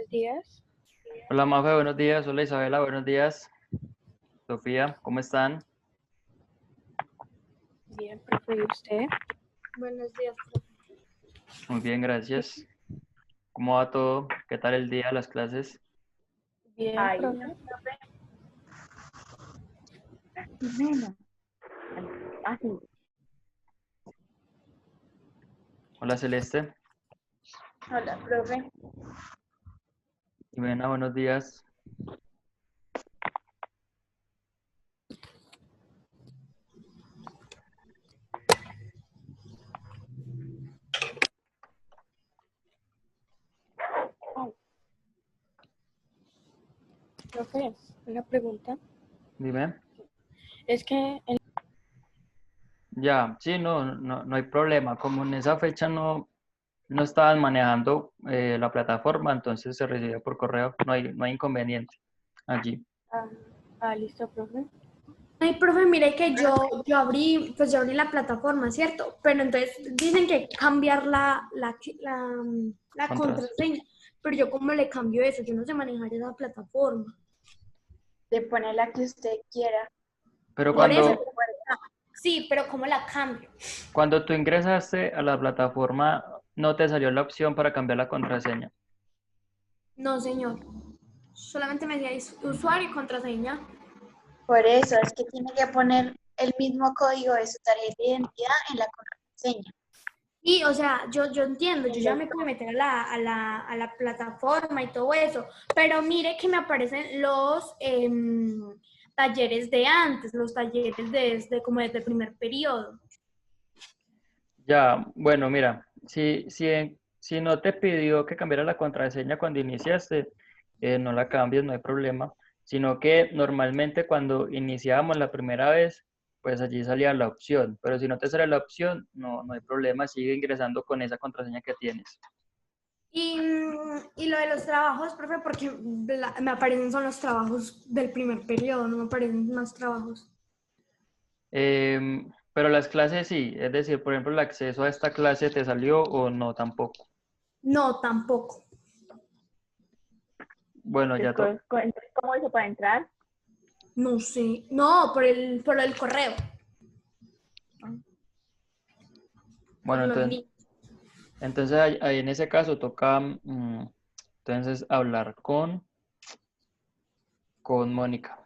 buenos días. Hola Mafe, buenos días. Hola Isabela, buenos días. Sofía, ¿cómo están? Bien, profe, ¿y usted? Buenos días, profe. Muy bien, gracias. ¿Cómo va todo? ¿Qué tal el día, las clases? Bien, Ay, profe. Jimena. Así. Hola Celeste. Hola, profe. Jimena, buenos días. Profe, una pregunta. Dime. Es que Ya, sí, no hay problema. Como en esa fecha no estaban manejando la plataforma, entonces se recibió por correo. No hay inconveniente allí. listo, profe. Ay, profe, mire que yo abrí la plataforma, ¿cierto? Pero entonces dicen que cambiar la Contras. contraseña. Pero yo, ¿cómo le cambio eso? Yo no sé manejar esa plataforma. Le pone la que usted quiera. Pero Por eso. cuando, Sí, pero ¿cómo la cambio? cuando tú ingresaste a la plataforma, no te salió la opción para cambiar la contraseña. No, señor. Solamente me decía usuario y contraseña. Por eso es que tiene que poner el mismo código de su tarjeta de identidad en la contraseña. Y, o sea, yo entiendo, yo ya me puedo meter a la plataforma y todo eso, pero mire que me aparecen los talleres de antes, los talleres como desde el primer periodo. Ya, bueno, mira, si no te pidió que cambiara la contraseña cuando iniciaste, no la cambies, no hay problema, sino que normalmente cuando iniciábamos la primera vez, pues allí salía la opción, pero si no te sale la opción, no hay problema, sigue ingresando con esa contraseña que tienes. Y lo de los trabajos, profe, porque me aparecen son los trabajos del primer periodo, no me aparecen más trabajos. Pero las clases sí, es decir, por ejemplo, el acceso a esta clase te salió o no tampoco. No, tampoco. Bueno, ya ¿Cómo hizo para entrar? No sé. No, por el correo. Por bueno, los entonces, links. entonces ahí en ese caso toca entonces hablar con Mónica.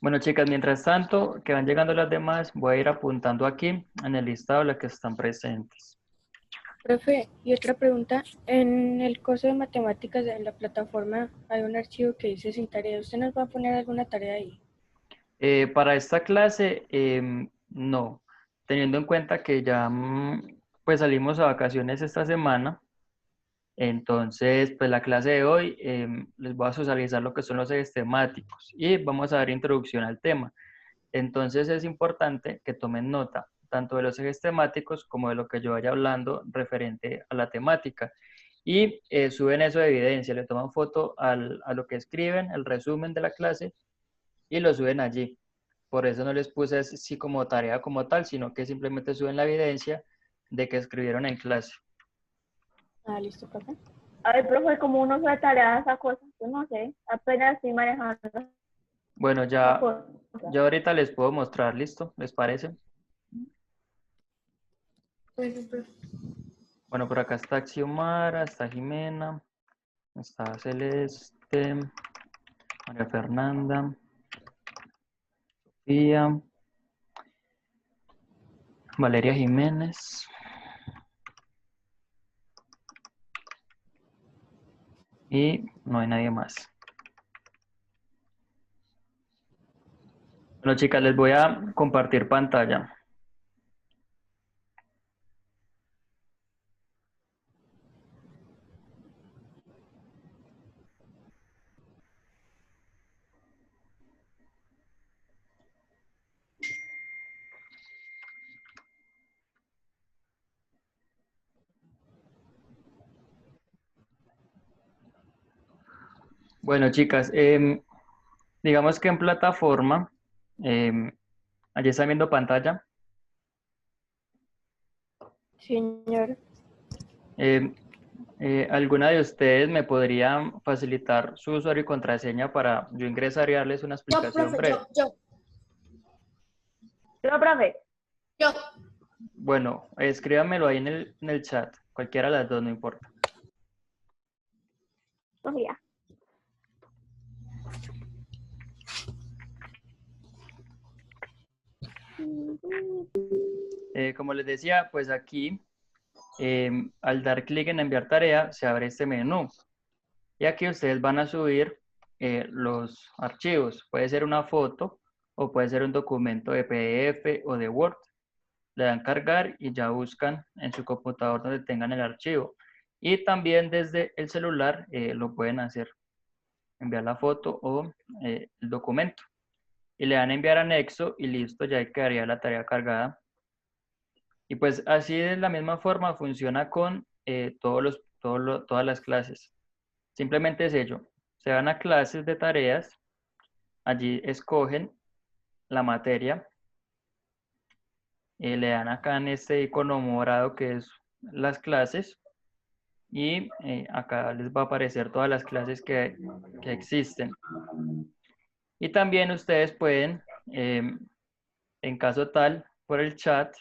Bueno, chicas, mientras tanto que van llegando las demás, voy a ir apuntando aquí en el listado las que están presentes. Profe, y otra pregunta. En el curso de matemáticas de la plataforma hay un archivo que dice sin tarea. ¿Usted nos va a poner alguna tarea ahí? Para esta clase, no, teniendo en cuenta que ya pues salimos a vacaciones esta semana. Entonces, pues la clase de hoy les voy a socializar lo que son los ejes temáticos y vamos a dar introducción al tema. Entonces es importante que tomen nota tanto de los ejes temáticos como de lo que yo vaya hablando referente a la temática. Y suben eso de evidencia, le toman foto a lo que escriben, el resumen de la clase y lo suben allí. Por eso no les puse así como tarea como tal, sino que simplemente suben la evidencia de que escribieron en clase. Listo, profe. A ver, profe, como uno se tarea esa cosa, yo no sé, apenas estoy manejando. Bueno, ya ahorita les puedo mostrar, ¿listo? ¿Les parece? Bueno, por acá está Xiomara, está Jimena, está Celeste, María Fernanda, Sofía, Valeria Jiménez y no hay nadie más. Bueno, chicas, les voy a compartir pantalla. Bueno, chicas, digamos que en plataforma, allí están viendo pantalla. Señor. ¿Alguna de ustedes me podría facilitar su usuario y contraseña para yo ingresar y darles una Yo, explicación profe, breve? Yo, profe. yo. Bueno, escríbamelo ahí en el chat. Cualquiera de las dos, no importa. Sofía. Como les decía, pues aquí, al dar clic en enviar tarea, se abre este menú. Y aquí ustedes van a subir los archivos. Puede ser una foto o puede ser un documento de PDF o de Word. Le dan cargar y ya buscan en su computador donde tengan el archivo. Y también desde el celular lo pueden hacer. Enviar la foto o el documento. Y le dan enviar anexo y listo, ya ahí quedaría la tarea cargada. Y pues así de la misma forma funciona con todas las clases. Simplemente es ello. Se van a clases de tareas, allí escogen la materia, le dan acá en este icono morado que es las clases y acá les va a aparecer todas las clases que existen. Y también ustedes pueden, en caso tal, por el chat,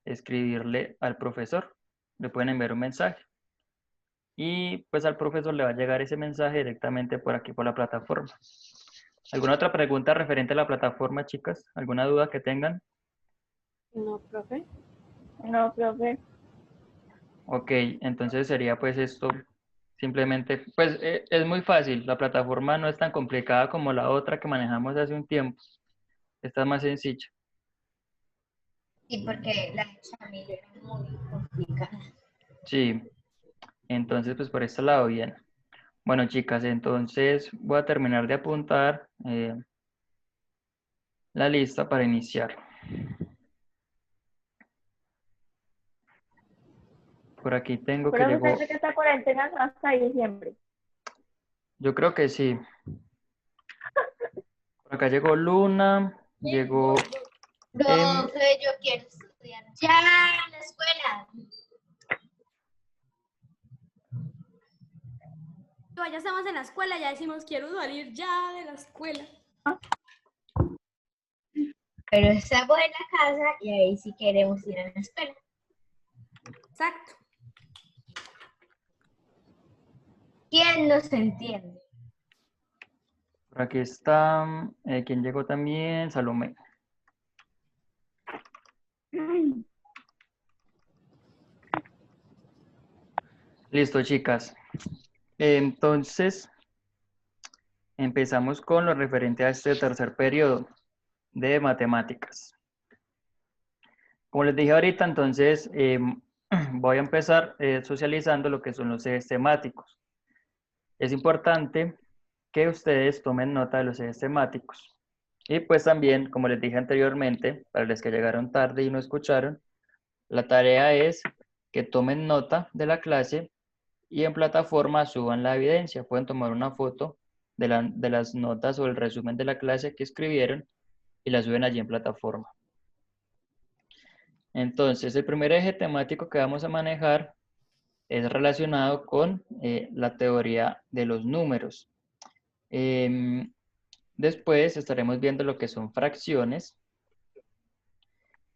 escribirle al profesor. Le pueden enviar un mensaje. Y pues al profesor le va a llegar ese mensaje directamente por aquí, por la plataforma. ¿Alguna otra pregunta referente a la plataforma, chicas? ¿Alguna duda que tengan? No, profe. No, profe. Ok, entonces sería pues esto. Simplemente, pues es muy fácil. La plataforma no es tan complicada como la otra que manejamos hace un tiempo. Esta es más sencilla. Sí, porque la de Chamil era muy complicada. Sí, entonces pues por este lado bien. Bueno, chicas, entonces voy a terminar de apuntar la lista para iniciar. Por aquí tengo que Pero usted llegó, dice que esta cuarentena es hasta diciembre. yo creo que sí. Por acá llegó Luna, llegó Profe, yo quiero estudiar ya en la escuela. Ya estamos en la escuela, ya decimos quiero salir ya de la escuela. Pero estamos en la casa y ahí sí queremos ir a la escuela. Exacto. ¿Quién nos entiende? Por aquí está, ¿quién llegó también? Salomé. Listo, chicas. Entonces, empezamos con lo referente a este tercer periodo de matemáticas. Como les dije ahorita, entonces voy a empezar socializando lo que son los ejes temáticos. Es importante que ustedes tomen nota de los ejes temáticos. Y pues también, como les dije anteriormente, para los que llegaron tarde y no escucharon, la tarea es que tomen nota de la clase y en plataforma suban la evidencia. Pueden tomar una foto de las notas o el resumen de la clase que escribieron y la suben allí en plataforma. Entonces, el primer eje temático que vamos a manejar es relacionado con la teoría de los números. Después estaremos viendo lo que son fracciones.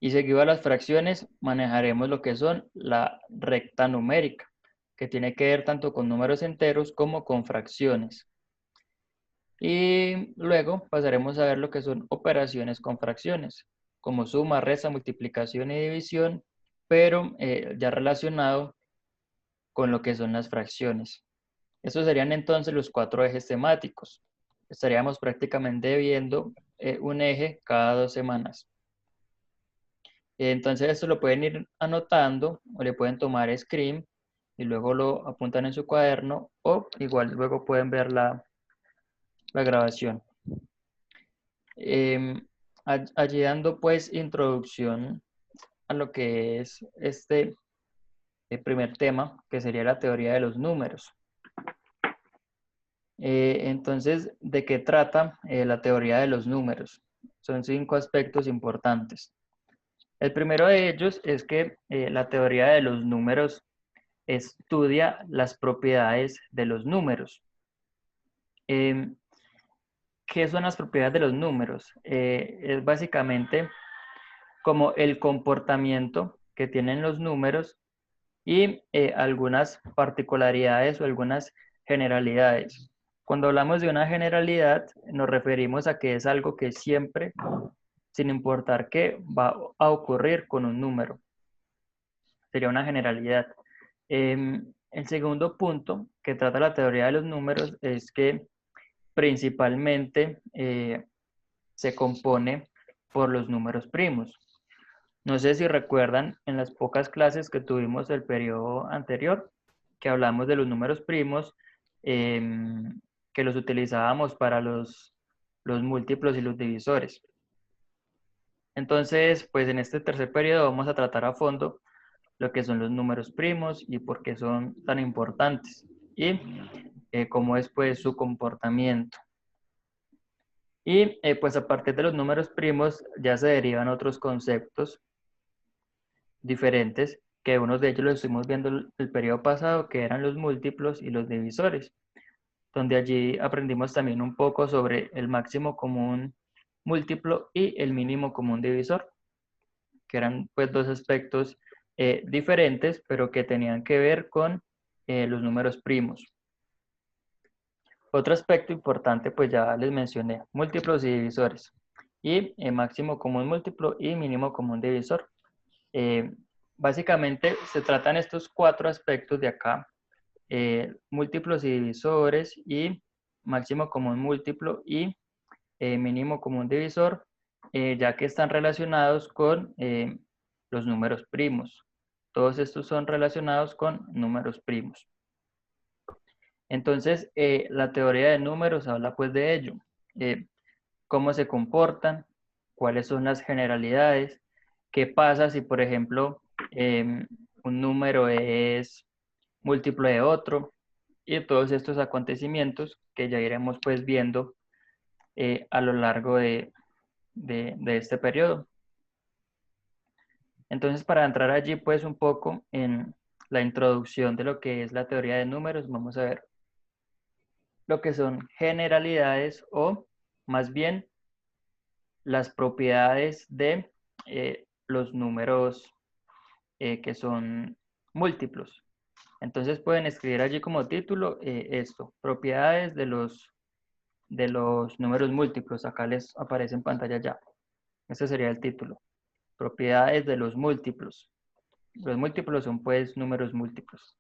Y seguido a las fracciones, manejaremos lo que son la recta numérica, que tiene que ver tanto con números enteros como con fracciones. Y luego pasaremos a ver lo que son operaciones con fracciones, como suma, resta, multiplicación y división, pero ya relacionado con lo que son las fracciones. Estos serían entonces los 4 ejes temáticos. Estaríamos prácticamente viendo un eje cada 2 semanas. Entonces esto lo pueden ir anotando o le pueden tomar screen y luego lo apuntan en su cuaderno o igual luego pueden ver la grabación. Allí dando pues introducción a lo que es este primer tema, que sería la teoría de los números. Entonces, ¿de qué trata la teoría de los números? Son 5 aspectos importantes. El primero de ellos es que la teoría de los números estudia las propiedades de los números. ¿Qué son las propiedades de los números? Es básicamente como el comportamiento que tienen los números y algunas particularidades o algunas generalidades. Cuando hablamos de una generalidad, nos referimos a que es algo que siempre, sin importar qué, va a ocurrir con un número. Sería una generalidad. El segundo punto que trata la teoría de los números es que principalmente se compone por los números primos. No sé si recuerdan en las pocas clases que tuvimos el periodo anterior, que hablamos de los números primos, que los utilizábamos para los múltiplos y los divisores. Entonces, pues en este tercer periodo vamos a tratar a fondo lo que son los números primos y por qué son tan importantes y cómo es pues su comportamiento. Y pues a partir de los números primos ya se derivan otros conceptos diferentes, que unos de ellos los estuvimos viendo el periodo pasado, que eran los múltiplos y los divisores, donde allí aprendimos también un poco sobre el máximo común múltiplo y el mínimo común divisor, que eran pues dos aspectos diferentes, pero que tenían que ver con los números primos. Otro aspecto importante, pues ya les mencioné, múltiplos y divisores, y máximo común múltiplo y mínimo común divisor. Básicamente se tratan estos cuatro aspectos de acá, múltiplos y divisores y máximo común múltiplo y mínimo común divisor, ya que están relacionados con los números primos. Todos estos son relacionados con números primos. Entonces, la teoría de números habla pues de ello, cómo se comportan, cuáles son las generalidades, qué pasa si, por ejemplo, un número es múltiplo de otro, y todos estos acontecimientos que ya iremos pues viendo a lo largo de este periodo. Entonces, para entrar allí pues un poco en la introducción de lo que es la teoría de números, vamos a ver lo que son generalidades o más bien las propiedades de los números que son múltiplos. Entonces pueden escribir allí como título esto, propiedades de los números múltiplos. Acá les aparece en pantalla ya. Ese sería el título. Propiedades de los múltiplos. Los múltiplos son pues números múltiplos.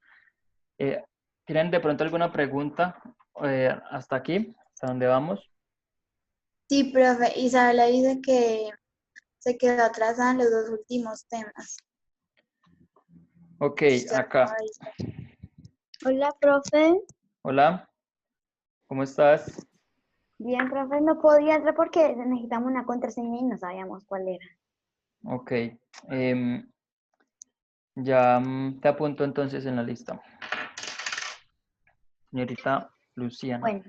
¿Tienen de pronto alguna pregunta hasta aquí? ¿Hasta dónde vamos? Sí, profe. Isabela dice que se quedó atrasada en los dos últimos temas. Ok, acá. Hola, profe. Hola, ¿cómo estás? Bien, profe, no podía entrar porque necesitamos una contraseña y no sabíamos cuál era. Ok. Ya te apunto entonces en la lista. Señorita Luciana. Bueno,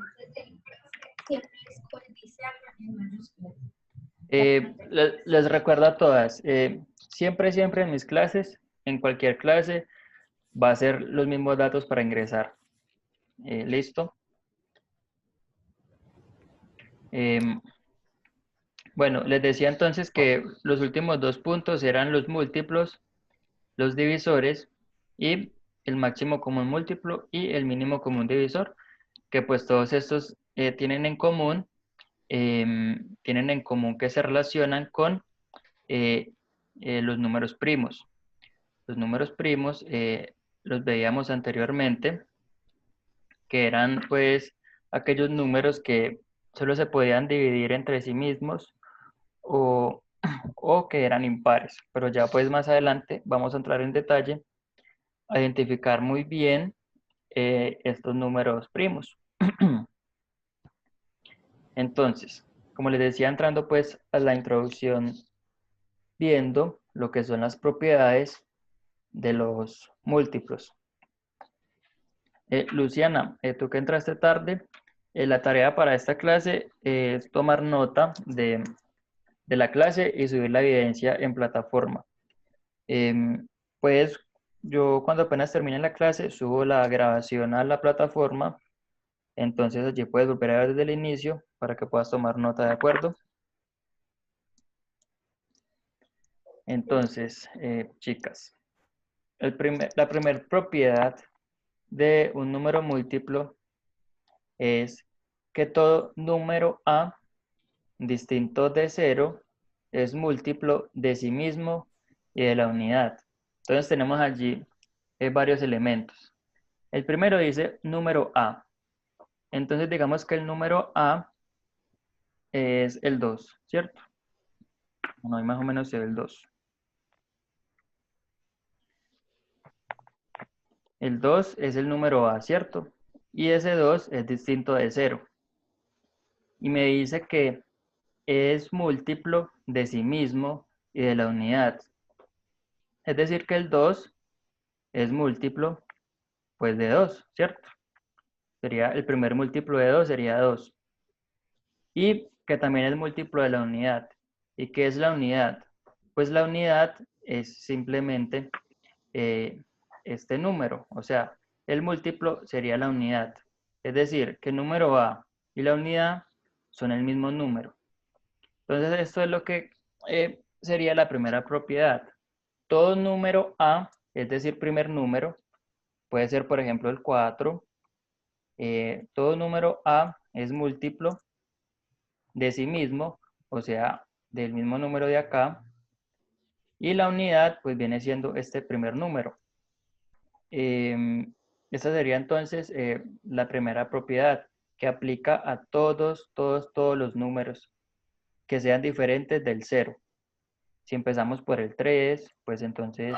Les recuerdo a todas, siempre en mis clases, en cualquier clase, va a ser los mismos datos para ingresar. ¿Listo? Bueno, les decía entonces que los últimos dos puntos eran los múltiplos, los divisores y el máximo común múltiplo y el mínimo común divisor, que pues todos estos tienen en común que se relacionan con los números primos. Los números primos los veíamos anteriormente, que eran pues aquellos números que solo se podían dividir entre sí mismos o que eran impares. Pero ya pues más adelante vamos a entrar en detalle a identificar muy bien estos números primos. Entonces, como les decía, entrando pues a la introducción, viendo lo que son las propiedades de los múltiplos. Luciana, tú que entraste tarde, la tarea para esta clase es tomar nota de la clase y subir la evidencia en plataforma. Puedes yo cuando apenas termine la clase subo la grabación a la plataforma, entonces allí puedes volver a ver desde el inicio para que puedas tomar nota, ¿de acuerdo? Entonces, chicas, la primera propiedad de un número múltiplo es que todo número A distinto de 0 es múltiplo de sí mismo y de la unidad. Entonces tenemos allí varios elementos. El primero dice número A. Entonces digamos que el número A es el 2, ¿cierto? Bueno, ahí más o menos se ve el 2. El 2 es el número A, ¿cierto? Y ese 2 es distinto de 0. Y me dice que es múltiplo de sí mismo y de la unidad. Es decir, que el 2 es múltiplo, pues, de 2, ¿cierto? Sería el primer múltiplo de 2, sería 2. Y que también es múltiplo de la unidad. ¿Y qué es la unidad? Pues la unidad es simplemente este número. O sea, el múltiplo sería la unidad. Es decir, que el número A y la unidad son el mismo número. Entonces, esto es lo que sería la primera propiedad. Todo número A, es decir, primer número, puede ser, por ejemplo, el 4. Todo número A es múltiplo de sí mismo, o sea, del mismo número de acá. Y la unidad, pues, viene siendo este primer número. Esta sería entonces la primera propiedad que aplica a todos los números que sean diferentes del 0. Si empezamos por el 3, pues entonces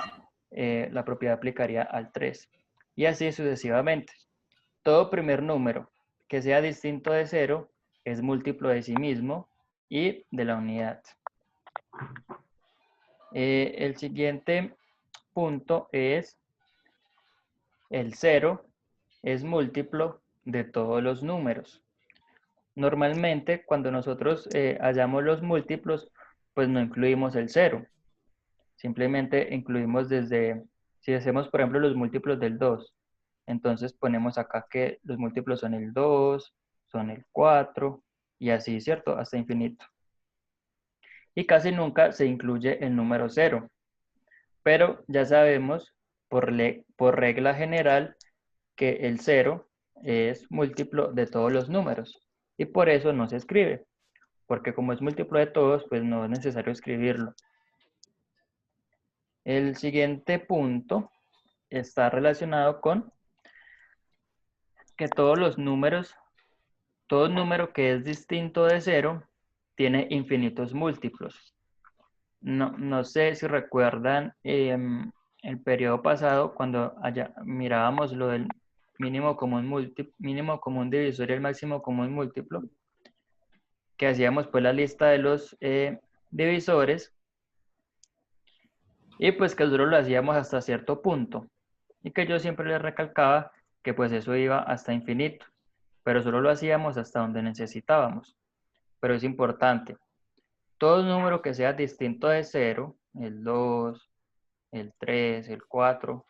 la propiedad aplicaría al 3. Y así sucesivamente. Todo primer número que sea distinto de 0 es múltiplo de sí mismo y de la unidad. El siguiente punto es el 0 es múltiplo de todos los números. Normalmente, cuando nosotros hallamos los múltiplos, pues no incluimos el 0. Simplemente incluimos si hacemos, por ejemplo, los múltiplos del 2, entonces ponemos acá que los múltiplos son el 2, son el 4, y así, ¿cierto? Hasta infinito. Y casi nunca se incluye el número 0. Pero ya sabemos, por regla general, que el 0 es múltiplo de todos los números. Y por eso no se escribe. Porque como es múltiplo de todos, pues no es necesario escribirlo. El siguiente punto está relacionado con que todos los números, todo número que es distinto de 0, tiene infinitos múltiplos. No sé si recuerdan el periodo pasado cuando mirábamos lo del mínimo común divisor y el máximo común múltiplo, que hacíamos pues la lista de los divisores y pues que solo lo hacíamos hasta cierto punto y que yo siempre les recalcaba que pues eso iba hasta infinito, pero solo lo hacíamos hasta donde necesitábamos. Pero es importante, todo número que sea distinto de 0, el 2, el 3, el 4,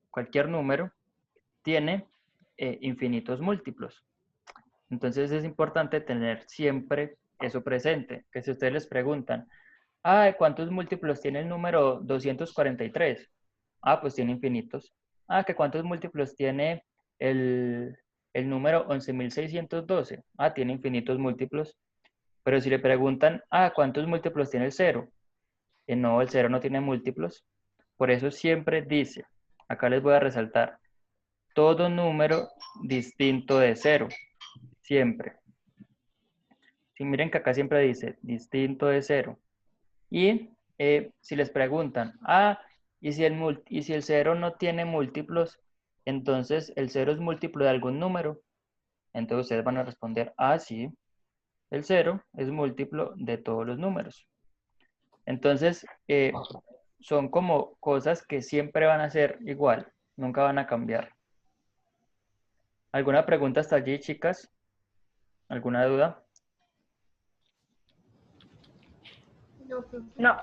cualquier número, tiene infinitos múltiplos. Entonces es importante tener siempre eso presente, que si ustedes les preguntan, ¿cuántos múltiplos tiene el número 243? Pues tiene infinitos. ¿Que cuántos múltiplos tiene el número 11.612? Tiene infinitos múltiplos. Pero si le preguntan, ¿cuántos múltiplos tiene el 0? No, el 0 no tiene múltiplos. Por eso siempre dice, acá les voy a resaltar, todo número distinto de 0. Siempre. Si miren que acá siempre dice distinto de 0. Y si les preguntan, y si el 0 no tiene múltiplos, entonces el 0 es múltiplo de algún número. Entonces ustedes van a responder, sí, el 0 es múltiplo de todos los números. Entonces, son como cosas que siempre van a ser igual, nunca van a cambiar. ¿Alguna pregunta hasta allí, chicas? ¿Alguna duda? No.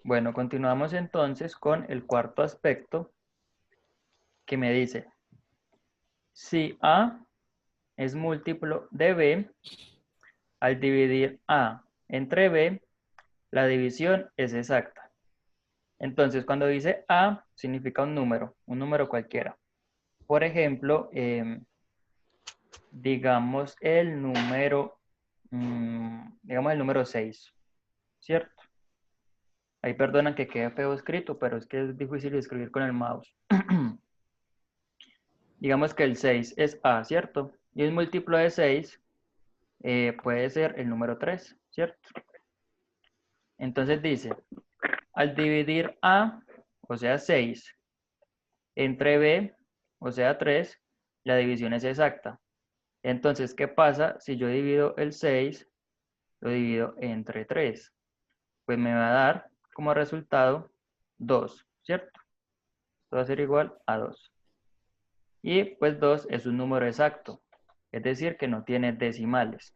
Bueno, continuamos entonces con el cuarto aspecto, que me dice, si A es múltiplo de B, al dividir A entre B, la división es exacta. Entonces, cuando dice A, significa un número cualquiera. Por ejemplo, digamos el número, digamos el número 6, ¿cierto? Ahí perdonan que quede feo escrito, pero es que es difícil escribir con el mouse. Digamos que el 6 es A, ¿cierto? Y un múltiplo de 6 puede ser el número 3, ¿cierto? Entonces dice, al dividir A, o sea 6, entre B, o sea 3, la división es exacta. Entonces, ¿qué pasa si yo divido el 6, lo divido entre 3? Pues me va a dar como resultado 2, ¿cierto? Esto va a ser igual a 2. Y pues 2 es un número exacto, es decir, que no tiene decimales.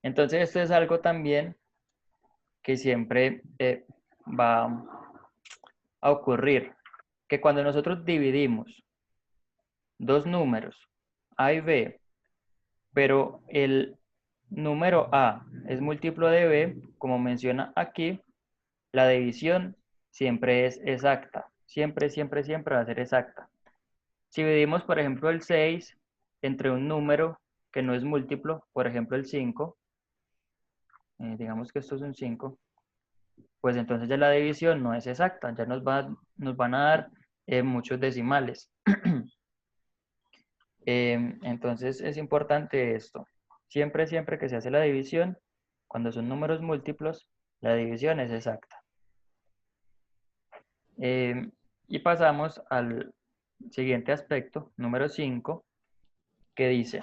Entonces, esto es algo también que siempre va a ocurrir, que cuando nosotros dividimos dos números, A y B, pero el número A es múltiplo de B, como menciona aquí, la división siempre es exacta. Siempre, siempre, siempre va a ser exacta. Si dividimos, por ejemplo, el 6 entre un número que no es múltiplo, por ejemplo, el 5, digamos que esto es un 5, pues entonces ya la división no es exacta, ya nos van a dar muchos decimales. Entonces es importante esto. Siempre, siempre que se hace la división, cuando son números múltiplos, la división es exacta. Y pasamos al siguiente aspecto, número 5, que dice,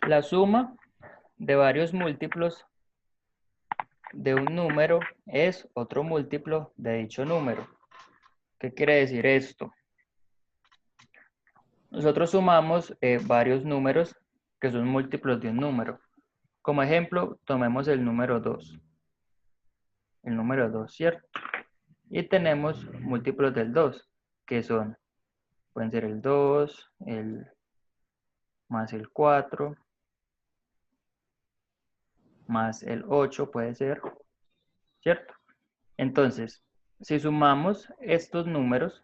la suma de varios múltiplos de un número es otro múltiplo de dicho número. ¿Qué quiere decir esto? Nosotros sumamos varios números que son múltiplos de un número. Como ejemplo, tomemos el número 2. El número 2, ¿cierto? Y tenemos múltiplos del 2, que pueden ser el 2, más el 4, más el 8 puede ser, ¿cierto? Entonces, si sumamos estos números,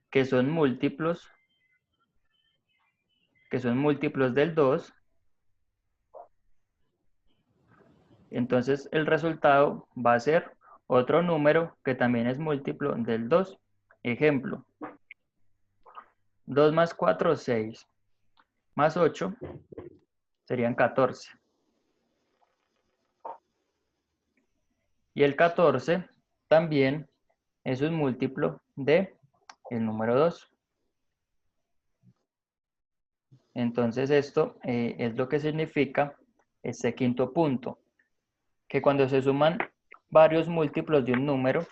que son múltiplos del 2, entonces el resultado va a ser otro número que también es múltiplo del 2. Ejemplo, 2 más 4, 6, más 8 serían 14. Y el 14 también es un múltiplo de el número 2. Entonces esto es lo que significa este quinto punto, que cuando se suman varios múltiplos de un número,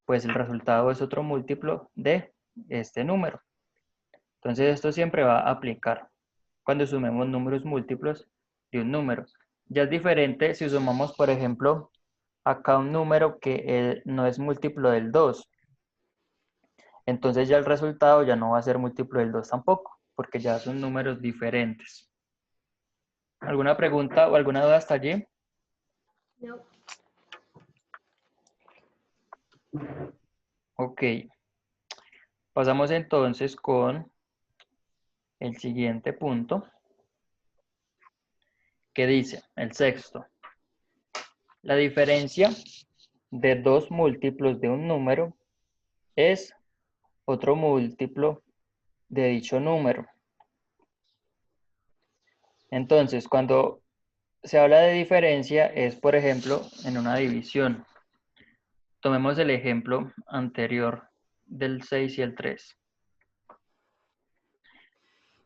pues el resultado es otro múltiplo de este número. Entonces esto siempre va a aplicar cuando sumemos números múltiplos de un número. Ya es diferente si sumamos, por ejemplo, acá un número que no es múltiplo del 2. Entonces ya el resultado ya no va a ser múltiplo del 2 tampoco, porque ya son números diferentes. ¿Alguna pregunta o alguna duda hasta allí? No. Ok. Pasamos entonces con el siguiente punto, que dice, el sexto. La diferencia de dos múltiplos de un número es otro múltiplo de dicho número. Entonces, cuando se habla de diferencia es, por ejemplo, en una división. Tomemos el ejemplo anterior del 6 y el 3.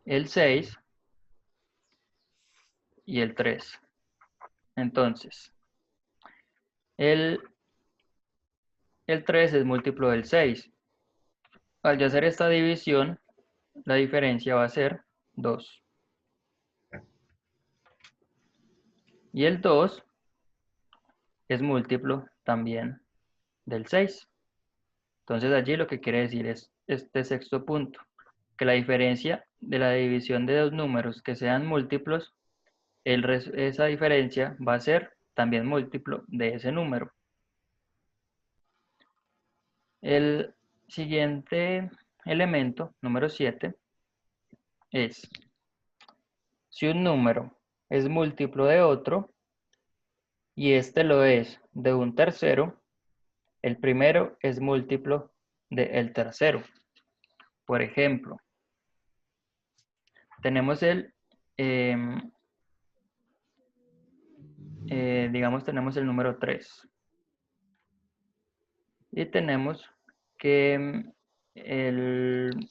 El 6 y el 3. Entonces, el 3 es múltiplo del 6. Al ya hacer esta división, la diferencia va a ser 2. Y el 2 es múltiplo también del 6. Entonces allí lo que quiere decir es este sexto punto, que la diferencia de la división de dos números que sean múltiplos, esa diferencia va a ser también múltiplo de ese número. El siguiente elemento, número 7, es si un número es múltiplo de otro y este lo es de un tercero, el primero es múltiplo del tercero. Por ejemplo, tenemos digamos, tenemos el número 3. Y tenemos que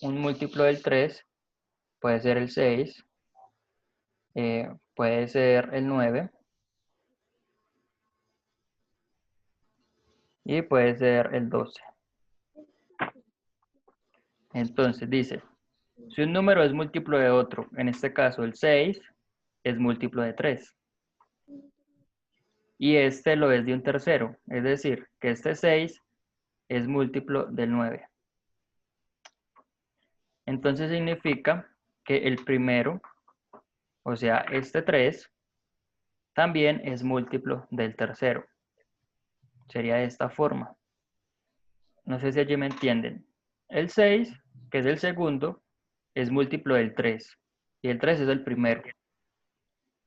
un múltiplo del 3 puede ser el 6, puede ser el 9 y puede ser el 12. Entonces dice, si un número es múltiplo de otro, en este caso el 6 es múltiplo de 3. Y este lo es de un tercero, es decir, que este 6 es múltiplo del 9. Entonces significa que el primero, o sea, este 3, también es múltiplo del tercero. Sería de esta forma. No sé si allí me entienden. El 6, que es el segundo, es múltiplo del 3. Y el 3 es el primero.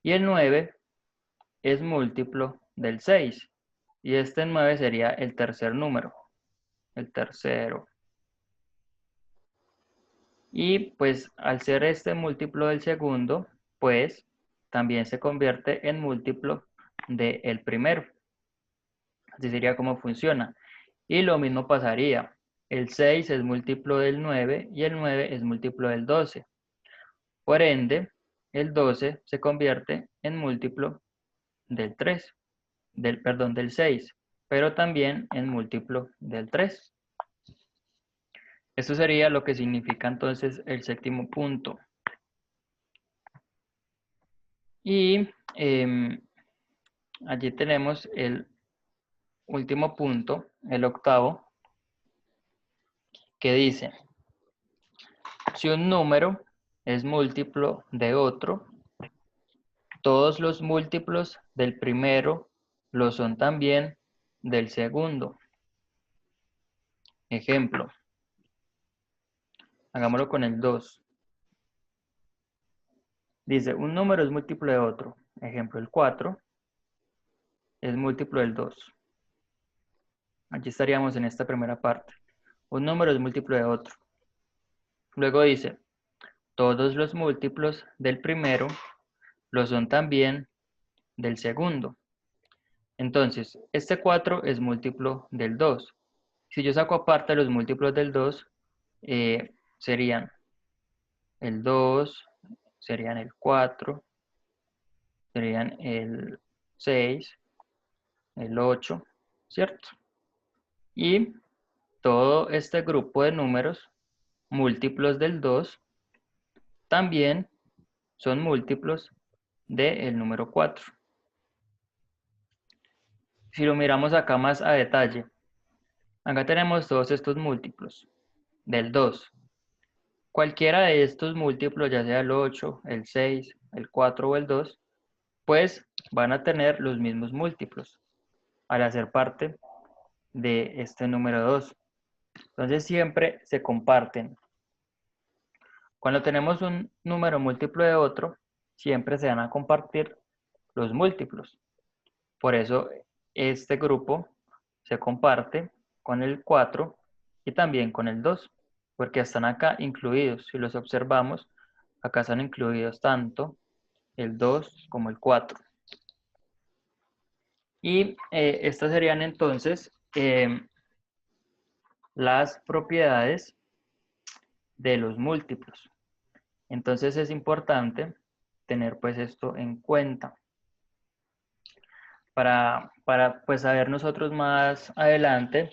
Y el 9 es múltiplo del 6. Y este 9 sería el tercer número. El tercero. Y pues al ser este múltiplo del segundo, pues también se convierte en múltiplo del primero. Así sería como funciona. Y lo mismo pasaría. El 6 es múltiplo del 9 y el 9 es múltiplo del 12. Por ende, el 12 se convierte en múltiplo del 3, del 6, pero también en múltiplo del 3. Esto sería lo que significa entonces el séptimo punto. Y allí tenemos el último punto, el octavo, que dice, si un número es múltiplo de otro, todos los múltiplos del primero lo son también del segundo. Ejemplo, hagámoslo con el 2. Dice, un número es múltiplo de otro. Ejemplo, el 4 es múltiplo del 2. Aquí estaríamos en esta primera parte. Un número es múltiplo de otro. Luego dice, todos los múltiplos del primero lo son también del segundo. Entonces, este 4 es múltiplo del 2. Si yo saco aparte los múltiplos del 2, serían el 2, serían el 4, serían el 6, el 8, ¿cierto? Y todo este grupo de números múltiplos del 2 también son múltiplos del número 4. Si lo miramos acá más a detalle, acá tenemos todos estos múltiplos del 2. Cualquiera de estos múltiplos, ya sea el 8, el 6, el 4 o el 2, pues van a tener los mismos múltiplos al hacer parte de este número 2. Entonces siempre se comparten. Cuando tenemos un número múltiplo de otro, siempre se van a compartir los múltiplos. Por eso este grupo se comparte con el 4 y también con el 2, porque están acá incluidos. Si los observamos, acá están incluidos tanto el 2 como el 4. Y estas serían entonces las propiedades de los múltiplos. Entonces es importante tener pues esto en cuenta para pues saber nosotros más adelante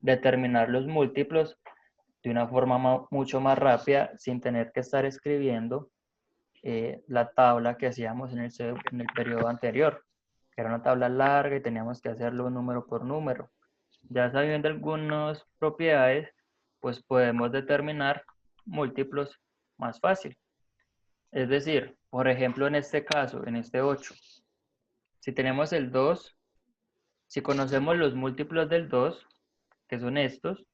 determinar los múltiplos de una forma mucho más rápida sin tener que estar escribiendo la tabla que hacíamos en el periodo anterior, que era una tabla larga y teníamos que hacerlo número por número. ya sabiendo algunas propiedades, pues podemos determinar múltiplos más fácil. Es decir, por ejemplo, en este caso, en este 8, si tenemos el 2, si conocemos los múltiplos del 2, que son estos,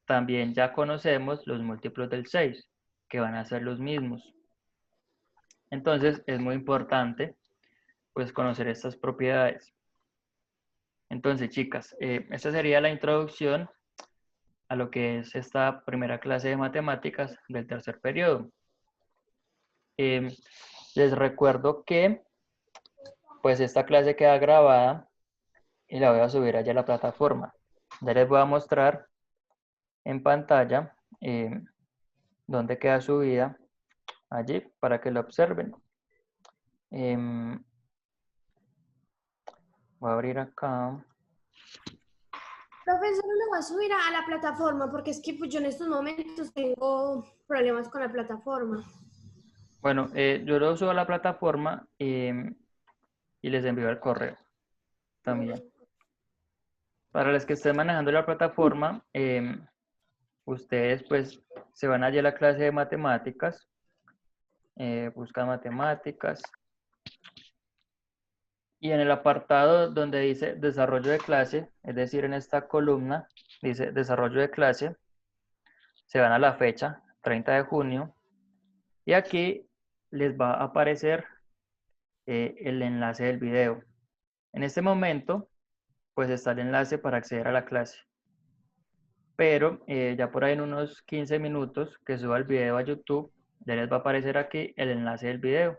también ya conocemos los múltiplos del 6, que van a ser los mismos. Entonces, es muy importante, pues, conocer estas propiedades. Entonces, chicas, esta sería la introducción a lo que es esta primera clase de matemáticas del tercer periodo. Les recuerdo que, pues, esta clase queda grabada y la voy a subir allá a la plataforma. Ya les voy a mostrar en pantalla dónde queda subida allí para que lo observen. Voy a abrir acá. Profesor, lo va a subir a la plataforma porque es que pues, yo en estos momentos tengo problemas con la plataforma. Bueno, yo lo subo a la plataforma y les envío el correo también. Para los que estén manejando la plataforma, ustedes pues se van allí a la clase de matemáticas, buscan matemáticas y en el apartado donde dice desarrollo de clase, es decir, en esta columna dice desarrollo de clase, se van a la fecha, 30 de junio, y aquí les va a aparecer el enlace del video. En este momento, pues está el enlace para acceder a la clase. Pero ya por ahí en unos 15 minutos que suba el video a YouTube, ya les va a aparecer aquí el enlace del video,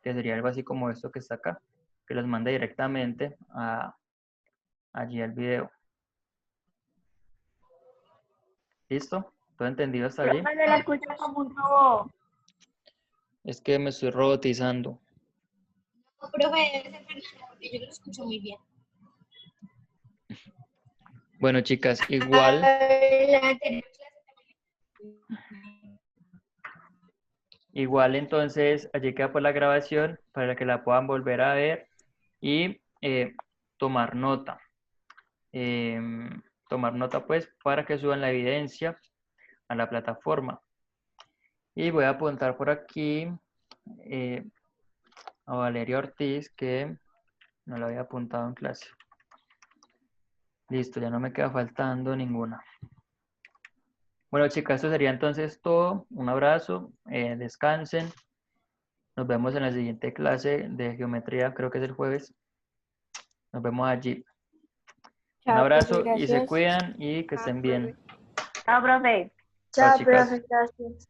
que sería algo así como esto que está acá, que los manda directamente allí al video. ¿Listo? ¿Todo entendido hasta allí? Profe, se la escucha como un robot. Es que me estoy robotizando. Profe, debe ser Fernanda, porque yo lo escucho muy bien. Bueno, chicas, igual entonces allí queda por la grabación para que la puedan volver a ver y tomar nota. Tomar nota pues para que suban la evidencia a la plataforma. Y voy a apuntar por aquí a Valeria Ortiz, que no la había apuntado en clase. Listo, ya no me queda faltando ninguna. Bueno, chicas, esto sería entonces todo. Un abrazo, descansen. Nos vemos en la siguiente clase de geometría, creo que es el jueves. Nos vemos allí. Un Chao, abrazo profe, y se gracias. cuidan y que estén bien. Chao, profe. Chao, chicas. profe, gracias.